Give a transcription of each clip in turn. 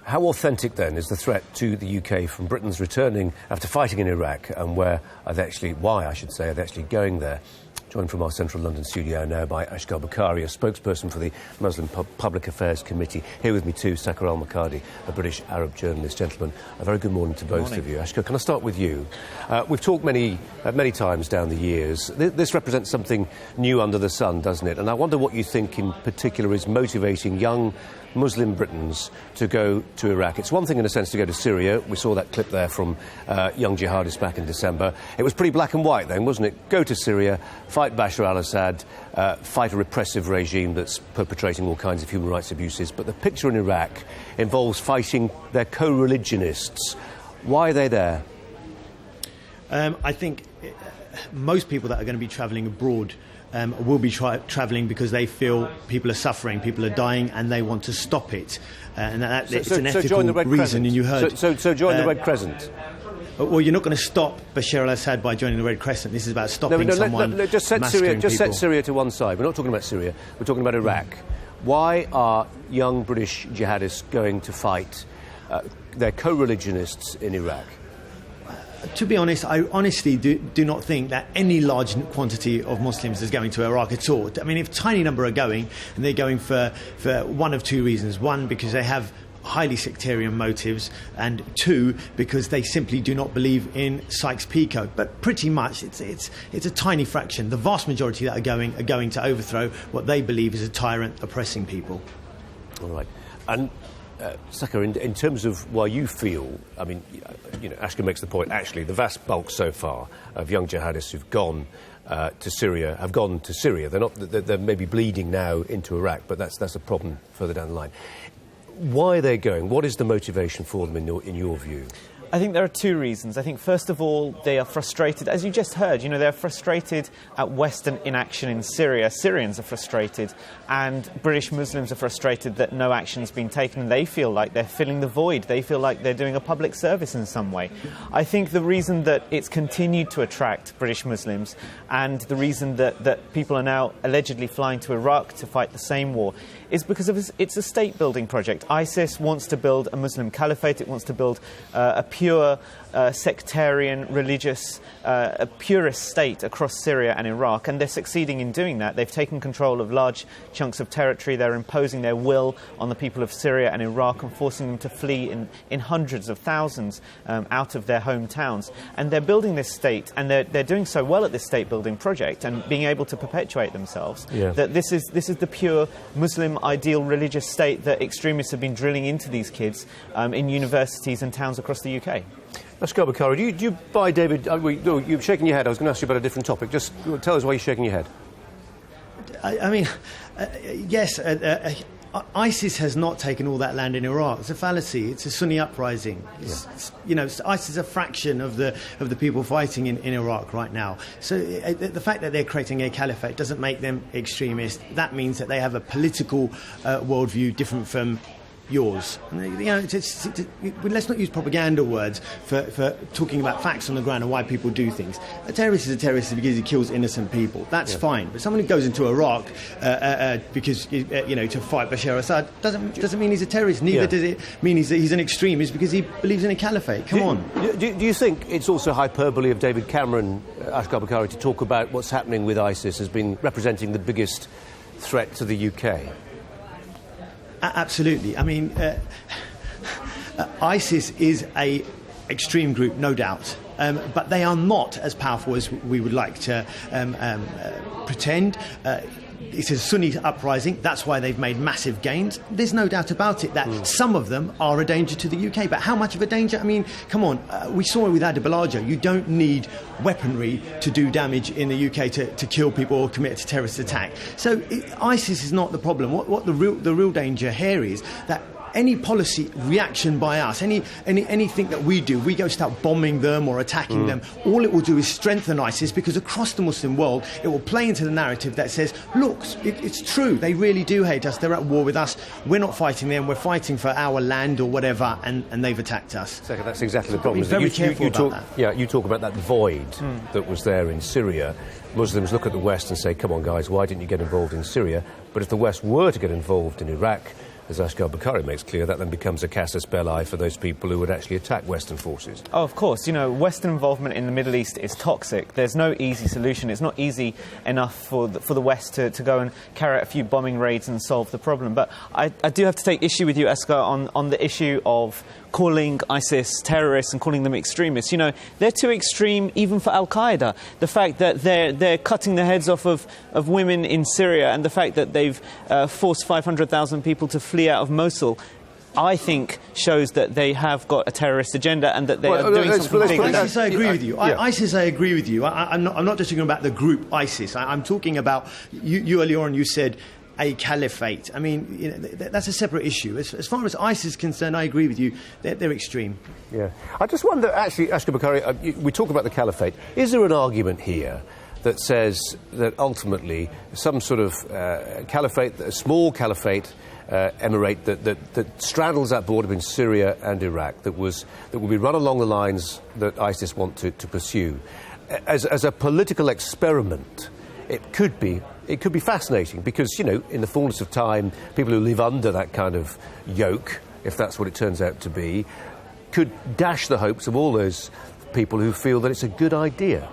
How authentic, then, is the threat to the UK from Britain's returning after fighting in Iraq, and why are they actually going there? Joined from our central London studio now by Asghar Bukhari, a spokesperson for the Muslim Public Affairs Committee. Here with me too, Sakhr Al-Makhadhi, a British Arab journalist. Gentlemen, a very good morning to both of you. Asghar, can I start with you? We've talked many times down the years. This represents something new under the sun, doesn't it? And I wonder what you think in particular is motivating young Muslim Britons to go to Iraq. It's one thing in a sense to go to Syria. We saw that clip there from young jihadists back in December. It was pretty black and white then, wasn't it? Go to Syria, fight Bashar al-Assad, fight a repressive regime that's perpetrating all kinds of human rights abuses. But the picture in Iraq involves fighting their co-religionists. Why are they there? I think most people that are going to be travelling abroad will be travelling because they feel people are suffering, people are dying, and they want to stop it. And it's an ethical reason. And you heard. So join the Red Crescent. Well, you're not going to stop Bashar al-Assad by joining the Red Crescent. This is about stopping someone. Just set Syria to one side. We're not talking about Syria. We're talking about Iraq. Why are young British jihadists going to fight their co-religionists in Iraq? To be honest, I honestly do not think that any large quantity of Muslims is going to Iraq at all. I mean, if a tiny number are going, and they're going for one of two reasons. One, because they have highly sectarian motives, and two, because they simply do not believe in Sykes-Picot. But pretty much, it's a tiny fraction. The vast majority that are going to overthrow what they believe is a tyrant oppressing people. All right. And Sakhr, in terms of why you feel, I mean, Asghar makes the point, actually, the vast bulk so far of young jihadists who've gone to Syria have gone to Syria. They're maybe bleeding now into Iraq, but that's a problem further down the line. Why are they going? What is the motivation for them in your view? I think there are two reasons. I think, first of all, they are frustrated. As you just heard, they're frustrated at Western inaction in Syria. Syrians are frustrated, and British Muslims are frustrated that no action's been taken. They feel like they're filling the void. They feel like they're doing a public service in some way. I think the reason that it's continued to attract British Muslims, and the reason that people are now allegedly flying to Iraq to fight the same war, is because it's a state-building project. ISIS wants to build a Muslim caliphate. It wants to build a pure sectarian, religious, a purist state across Syria and Iraq, and they're succeeding in doing that. They've taken control of large chunks of territory. They're imposing their will on the people of Syria and Iraq and forcing them to flee in hundreds of thousands out of their hometowns. And they're building this state, and they're doing so well at this state-building project and being able to perpetuate themselves, that this is the pure Muslim ideal religious state that extremists have been drilling into these kids in universities and towns across the UK. Asghar Bukhari, do you buy David... you're shaking your head. I was going to ask you about a different topic. Just tell us why you're shaking your head. I mean, yes, ISIS has not taken all that land in Iraq. It's a fallacy. It's a Sunni uprising. ISIS is a fraction of the people fighting in Iraq right now. So the fact that they're creating a caliphate doesn't make them extremist. That means that they have a political worldview different from yours. Let's not use propaganda words for talking about facts on the ground and why people do things. A terrorist is a terrorist because he kills innocent people. That's fine. But someone who goes into Iraq because to fight Bashar al-Assad doesn't mean he's a terrorist. Neither does it mean he's an extremist because he believes in a caliphate. Come on. Do you think it's also hyperbole of David Cameron, Asghar Bukhari, to talk about what's happening with ISIS as being representing the biggest threat to the UK? Absolutely. I mean, ISIS is an extreme group, no doubt, but they are not as powerful as we would like to pretend. It's a Sunni uprising. That's why they've made massive gains. There's no doubt about it that some of them are a danger to the UK. But how much of a danger? I mean, come on. We saw it with Adi Balaja. You don't need weaponry to do damage in the UK to kill people or commit a terrorist attack. So ISIS is not the problem. What the real danger here is that any policy reaction by us, anything that we do, we go start bombing them or attacking them, all it will do is strengthen ISIS, because across the Muslim world it will play into the narrative that says, look, it's true, they really do hate us, they're at war with us, we're not fighting them, we're fighting for our land or whatever, and they've attacked us. Second, that's exactly the problem. Be very careful about that. Yeah, you talk about that void that was there in Syria. Muslims look at the West and say, come on guys, why didn't you get involved in Syria? But if the West were to get involved in Iraq, as Asghar Bukhari makes clear, that then becomes a casus belli for those people who would actually attack Western forces. Oh, of course. You know, Western involvement in the Middle East is toxic. There's no easy solution. It's not easy enough for the West to go and carry out a few bombing raids and solve the problem. But I do have to take issue with you, Asghar, on the issue of calling ISIS terrorists and calling them extremists. You know, they're too extreme even for Al-Qaeda. The fact that they're cutting the heads off of women in Syria, and the fact that they've forced 500,000 people to flee out of Mosul, I think shows that they have got a terrorist agenda and that they are doing something big. ISIS, I agree with you. ISIS, I agree with you. I'm not just talking about the group ISIS. I'm talking about, you earlier on, you said a caliphate. I mean, you know, that's a separate issue. As far as ISIS is concerned, I agree with you. They're extreme. Yeah. I just wonder, actually, Asghar Bukhari, we talk about the caliphate. Is there an argument here that says that ultimately some sort of caliphate, a small caliphate, emirate that straddles that border between Syria and Iraq, that will be run along the lines that ISIS want to pursue, as a political experiment? It could be fascinating because, you know, in the fullness of time, people who live under that kind of yoke, if that's what it turns out to be, could dash the hopes of all those people who feel that it's a good idea.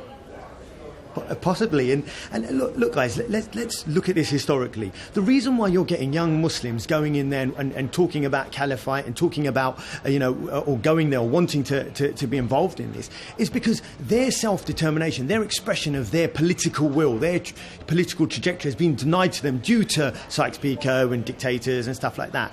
Possibly, and look, guys, let's look at this historically. The reason why you're getting young Muslims going in there and talking about caliphate and talking about, or going there or wanting to be involved in this is because their self-determination, their expression of their political will, their political trajectory has been denied to them due to Sykes-Picot and dictators and stuff like that.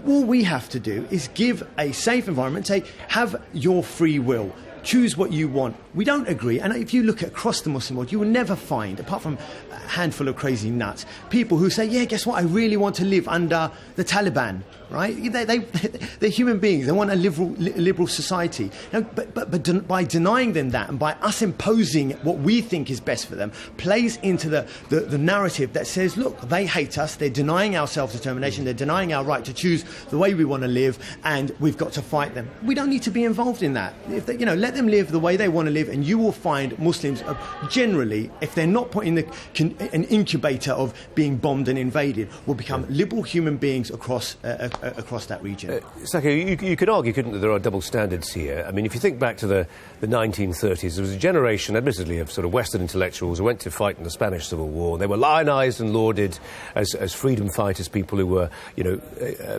All we have to do is give a safe environment, say, have your free will. Choose what you want. We don't agree. And if you look across the Muslim world, you will never find, apart from a handful of crazy nuts, people who say, yeah, guess what? I really want to live under the Taliban, right? They're human beings. They want a liberal society. Now, but by denying them that and by us imposing what we think is best for them, plays into the narrative that says, look, they hate us. They're denying our self-determination. They're denying our right to choose the way we want to live, and we've got to fight them. We don't need to be involved in that. If they, let them live the way they want to live, and you will find Muslims generally, if they're not put in an incubator of being bombed and invaded, will become liberal human beings across that region. Sakhr, you could argue, couldn't there are double standards here. I mean, if you think back to the 1930s, there was a generation, admittedly, of sort of Western intellectuals who went to fight in the Spanish Civil War. They were lionised and lauded as freedom fighters, people who were,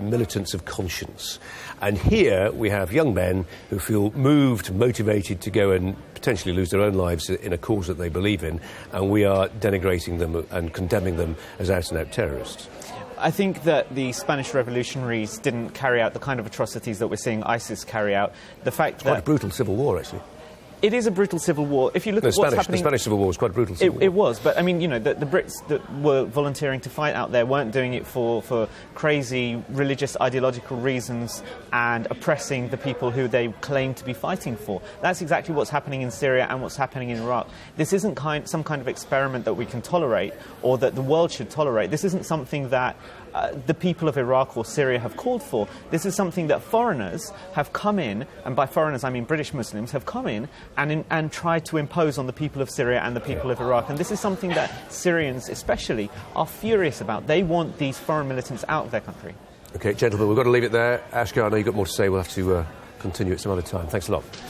militants of conscience. And here we have young men who feel moved, motivated to go and potentially lose their own lives in a cause that they believe in, and we are denigrating them and condemning them as out-and-out terrorists. I think that the Spanish revolutionaries didn't carry out the kind of atrocities that we're seeing ISIS carry out. The fact quite a brutal civil war, actually. It is a brutal civil war. If you look at what's happening... The Spanish Civil War was quite a brutal civil war. It was, but I mean, the Brits that were volunteering to fight out there weren't doing it for crazy religious ideological reasons and oppressing the people who they claim to be fighting for. That's exactly what's happening in Syria and what's happening in Iraq. This isn't some kind of experiment that we can tolerate or that the world should tolerate. This isn't something that the people of Iraq or Syria have called for. This is something that foreigners have come in, and by foreigners I mean British Muslims, have come in and tried to impose on the people of Syria and the people of Iraq. And this is something that Syrians especially are furious about. They want these foreign militants out of their country. OK, gentlemen, we've got to leave it there. Asghar, I know you've got more to say. We'll have to continue at some other time. Thanks a lot.